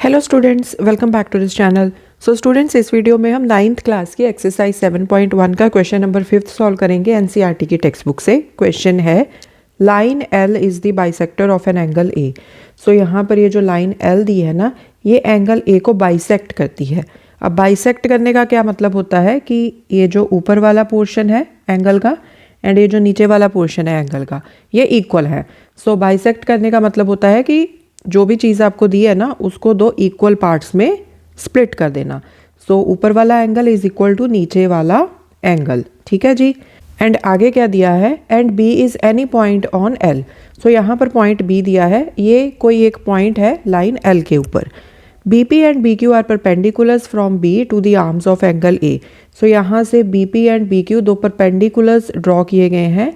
Hello students, welcome back to this channel. So students, इस video में हम 9th class की एक्सरसाइज 7.1 का क्वेश्चन नंबर 5 सॉल्व करेंगे एनसीईआरटी की टेक्स्ट बुक से। क्वेश्चन है line L is the bisector of an angle A. So यहाँ पर ये जो लाइन एल दी है ना, ये एंगल ए को बाइसेक्ट करती है। अब बाइसेक्ट करने का क्या मतलब होता है कि ये जो ऊपर वाला पोर्शन है एंगल का एंड ये जो नीचे वाला पोर्शन है एंगल का, ये इक्वल है। सो बाइसेक्ट करने का मतलब होता है कि जो भी चीज़ आपको दी है ना, उसको दो इक्वल पार्ट्स में स्प्लिट कर देना। सो ऊपर वाला एंगल इज इक्वल टू नीचे वाला एंगल। ठीक है जी। एंड आगे क्या दिया है, and B is any point on L. So यहाँ पर पॉइंट बी दिया है, ये कोई एक पॉइंट है लाइन एल के ऊपर। B P and B Q are perpendiculars from B to the arms of angle A. So यहाँ से B P and B Q दो परपेंडिकुलर्स ड्रॉ किए गए हैं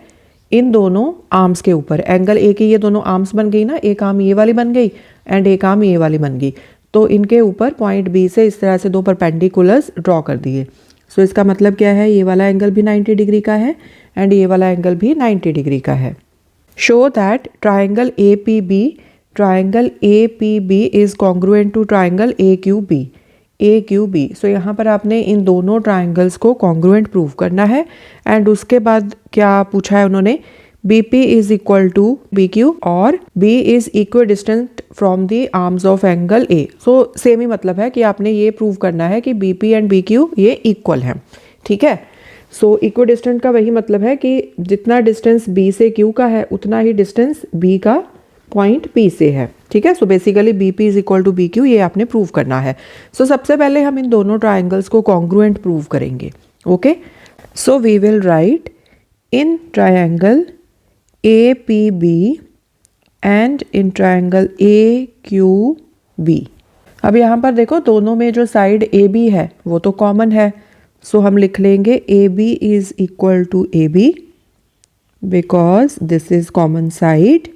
इन दोनों आर्म्स के ऊपर। एंगल ए की ये दोनों आर्म्स बन गई ना, एक आर्म ये वाली बन गई एंड एक आर्म ये वाली बन गई। तो इनके ऊपर पॉइंट बी से इस तरह से दो परपेंडिकुलर्स ड्रॉ कर दिए। सो इसका मतलब क्या है, ये वाला एंगल भी 90 डिग्री का है एंड ये वाला एंगल भी 90 डिग्री का है। Show that triangle A P B is congruent to triangle A Q B. So यहाँ पर आपने इन दोनों ट्राइंगल्स को कॉन्ग्रुएंट प्रूव करना है। एंड उसके बाद क्या पूछा है उन्होंने, B P is equal to B Q और B is equal distant from the arms of angle A. So same ही मतलब है कि आपने ये प्रूव करना है कि B P and B Q ये इक्वल हैं। ठीक है। सो इक्वल डिस्टेंट का वही मतलब है कि जितना डिस्टेंस बी से क्यू का है उतना ही डिस्टेंस बी का पॉइंट पी से है। ठीक है। So basically B P is equal to B Q, ये आपने प्रूव करना है। सो सबसे पहले हम इन दोनों ट्राइंगल्स को कॉन्ग्रुएंट प्रूव करेंगे। Okay. So we will write in triangle A P B and in triangle A Q B. अब यहाँ पर देखो, दोनों में जो साइड ए बी है वो तो कॉमन है। सो हम लिख लेंगे A B is equal to A B because this is common side.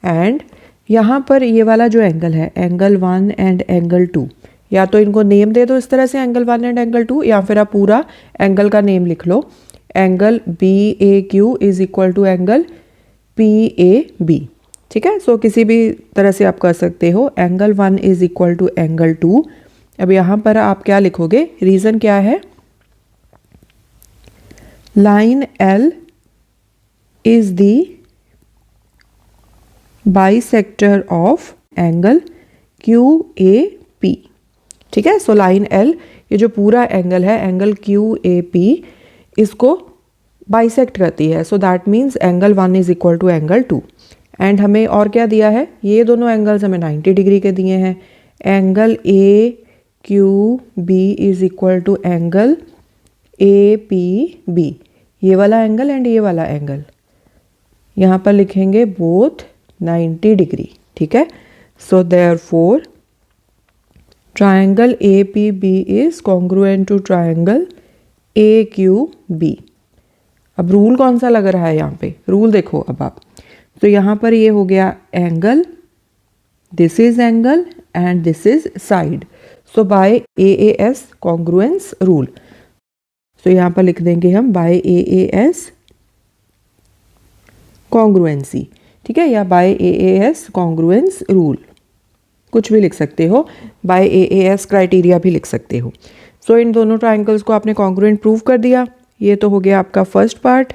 And यहाँ पर ये वाला जो एंगल है, एंगल 1 एंड एंगल 2, या तो इनको नेम दे दो इस तरह से, एंगल 1 एंड एंगल 2, या फिर आप पूरा एंगल का नेम लिख लो। Angle B A Q is equal to angle P A B. ठीक है। सो किसी भी तरह से आप कर सकते हो। Angle 1 is equal to angle 2। अब यहाँ पर आप क्या लिखोगे, रीज़न क्या है, line L is the bisector of angle Q A P. ठीक है। सो लाइन एल, ये जो पूरा एंगल है एंगल क्यू ए पी, इसको बाइसेक्ट करती है। So that means angle 1 is equal to angle 2। And हमें और क्या दिया है, ये दोनों एंगल्स हमें 90 डिग्री के दिए हैं। Angle A Q B is equal to angle A P B, ये वाला एंगल एंड ये वाला एंगल यहाँ पर लिखेंगे बोथ 90 डिग्री। ठीक है। So therefore triangle A P B is congruent to triangle A Q B. अब रूल कौन सा लग रहा है यहाँ पे, रूल देखो अब आप। तो यहाँ पर ये हो गया angle, this is angle and this is side. So by AAS congruence rule. So यहाँ पर लिख देंगे हम बाय AAS कॉन्ग्रुएंसी। ठीक है, या बाय AAS कॉन्ग्रुएंस रूल, कुछ भी लिख सकते हो। बाय AAS क्राइटेरिया भी लिख सकते हो। सो इन दोनों ट्राइंगल्स को आपने कॉन्ग्रुएंट प्रूव कर दिया। ये तो हो गया आपका फर्स्ट पार्ट।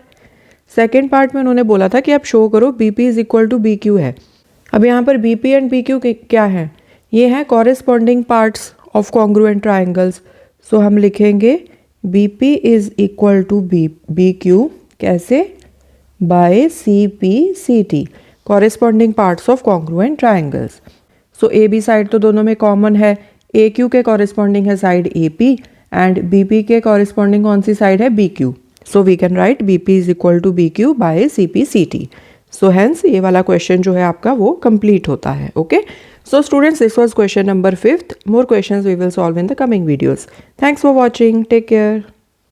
सेकेंड पार्ट में उन्होंने बोला था कि आप शो करो B P is equal to B Q है। अब यहाँ पर B P and B Q क्या है, ये हैं corresponding parts of congruent triangles. So हम लिखेंगे B P is equal to B Q, कैसे, by C P C T, corresponding parts of congruent triangles. So A B side तो दोनों में कॉमन है। ए क्यू के कॉरेस्पॉन्डिंग है side A P and B P के corresponding कौन सी साइड है, B Q. So we can write B P is equal to B Q by C P C T. So hence ये वाला question जो है आपका वो कंप्लीट होता है। Okay. So students, this was question number 5th। More questions we will solve in the coming videos. Thanks for watching, take care.